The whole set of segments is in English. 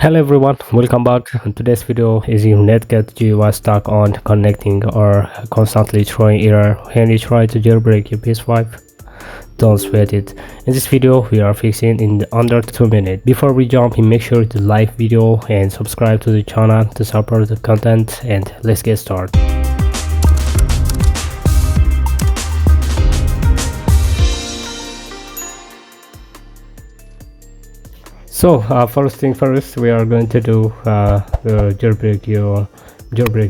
Hello everyone, welcome back. In today's video is if Netcat you was stuck on connecting or constantly throwing error when you try to jailbreak your PS5. Don't sweat it. In this video we are fixing in under 2 minutes. Before we jump in, make sure to like video and subscribe to the channel to support the content, and let's get started. So first thing first, we are going to do jailbreak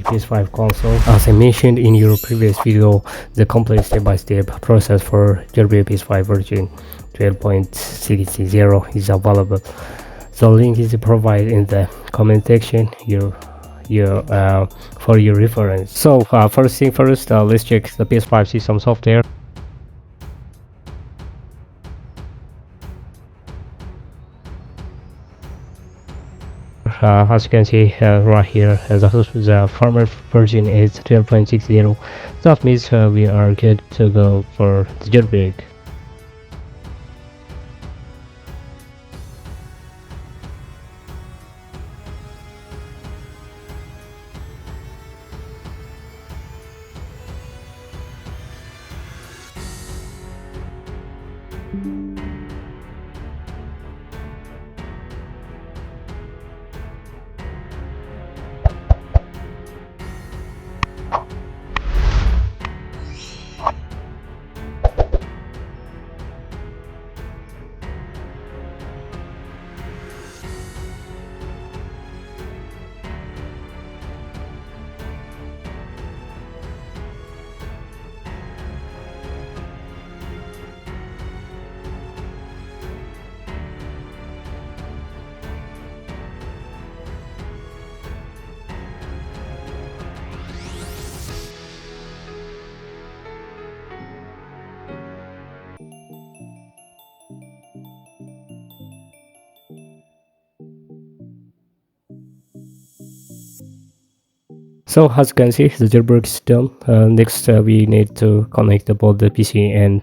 PS5 console. As I mentioned in your previous video, the complete step-by-step process for jailbreak PS5 version 12.60 is available. The link is provided in the comment section for your reference. So first thing first, let's check the PS5 system software. As you can see right here, the former version is 12.60. That means we are good to go for the jailbreak. So as you can see, the jailbreak is done. Next we need to connect both the PC and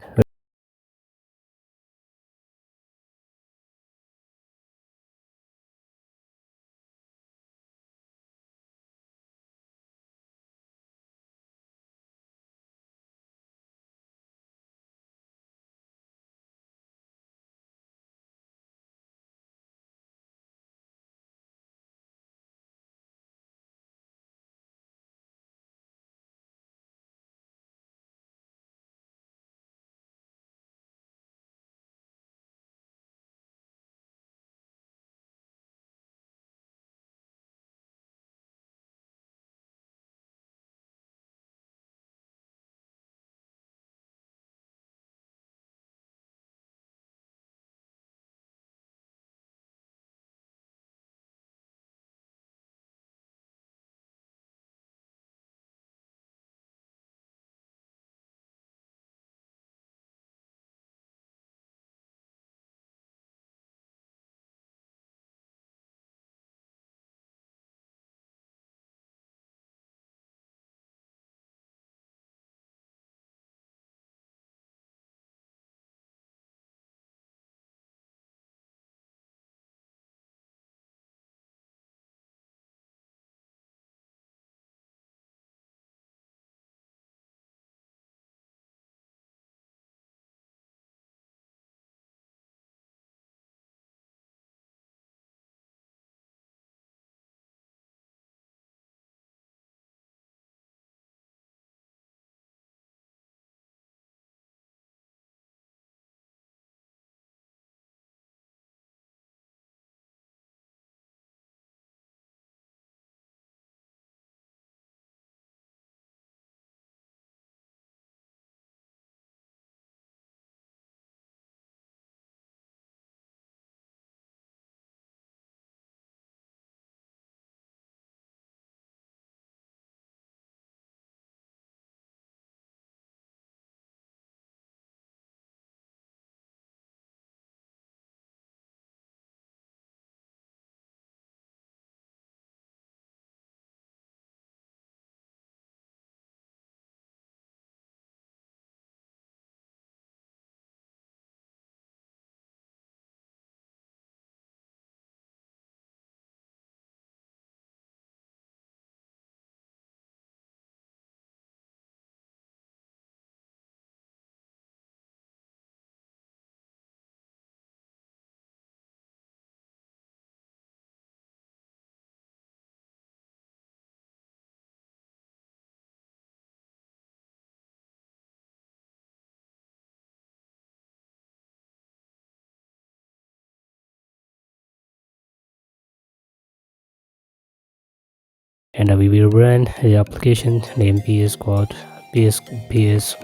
and we will run the application name PS code PS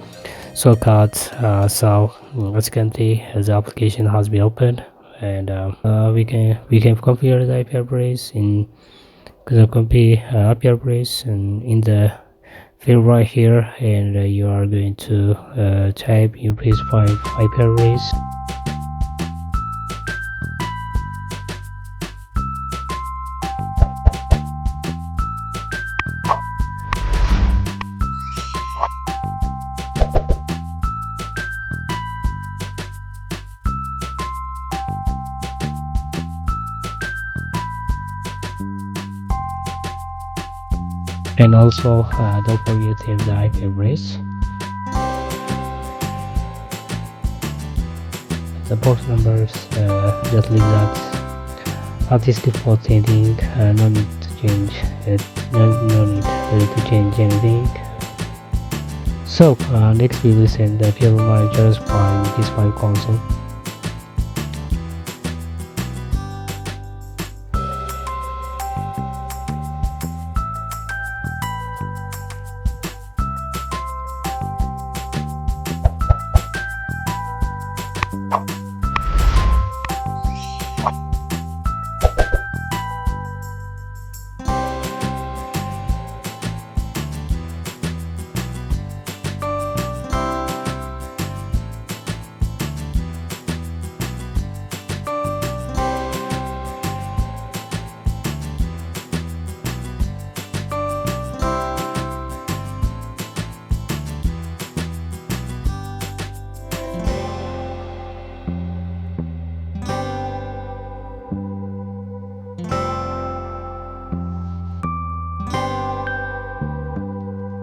shortcut. So as you can see, the application has been opened, and we can configure the IP address in the IP address and in the field right here, and you are going to type your PS5 IP address. And also don't forget to have the IP address. The box numbers, just leave that at this default setting. No need to change it. No need to change anything. So next we will send the PL managers by PS5 console.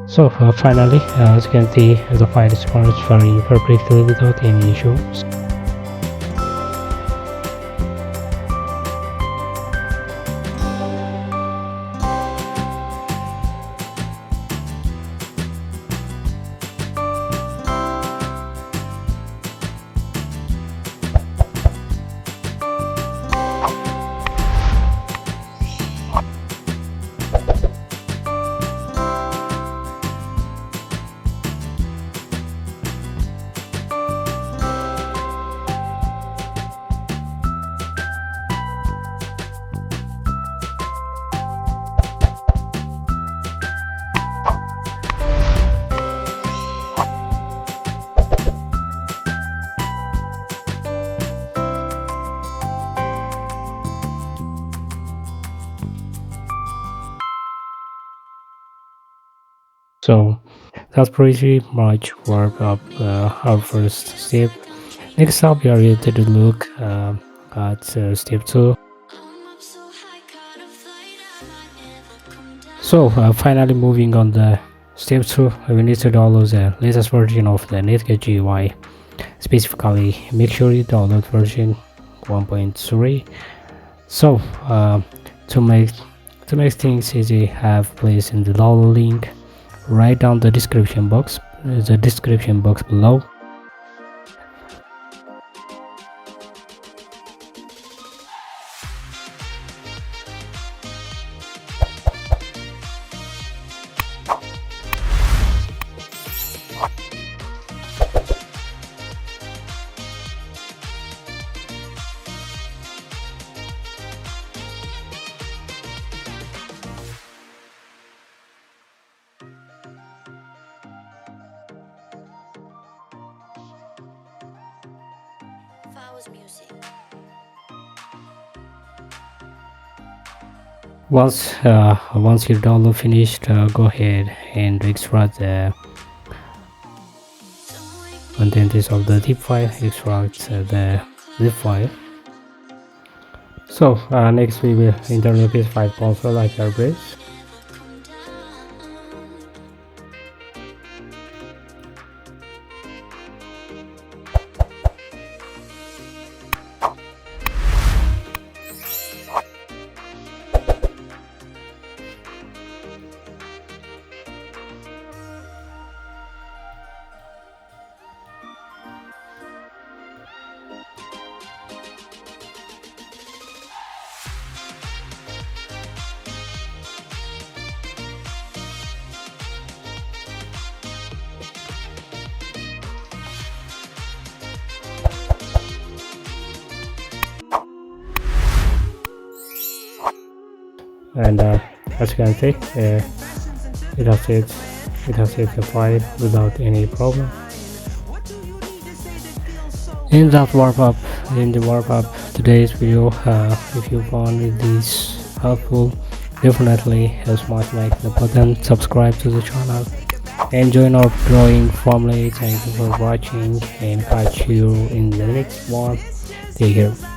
So finally, as you can see, the file is transferring perfectly without any issues. So that's pretty much wrap up our first step. Next up, we are ready to look at step 2. So finally moving on the step 2, we need to download the latest version of the Netcat GUI. Specifically, make sure you download version 1.3. So to make things easy, have placed in the download link right down the description box below. Once your download finished, go ahead and extract the contents of the zip file. Extract the zip file. So next we will enter the PS5 console IP address. and as you can see, it has hit the fire without any problem. In the warm up today's video, if you found this helpful, definitely smash like the button, subscribe to the channel, and join our growing family. Thank you for watching, and catch you in the next one. Take care.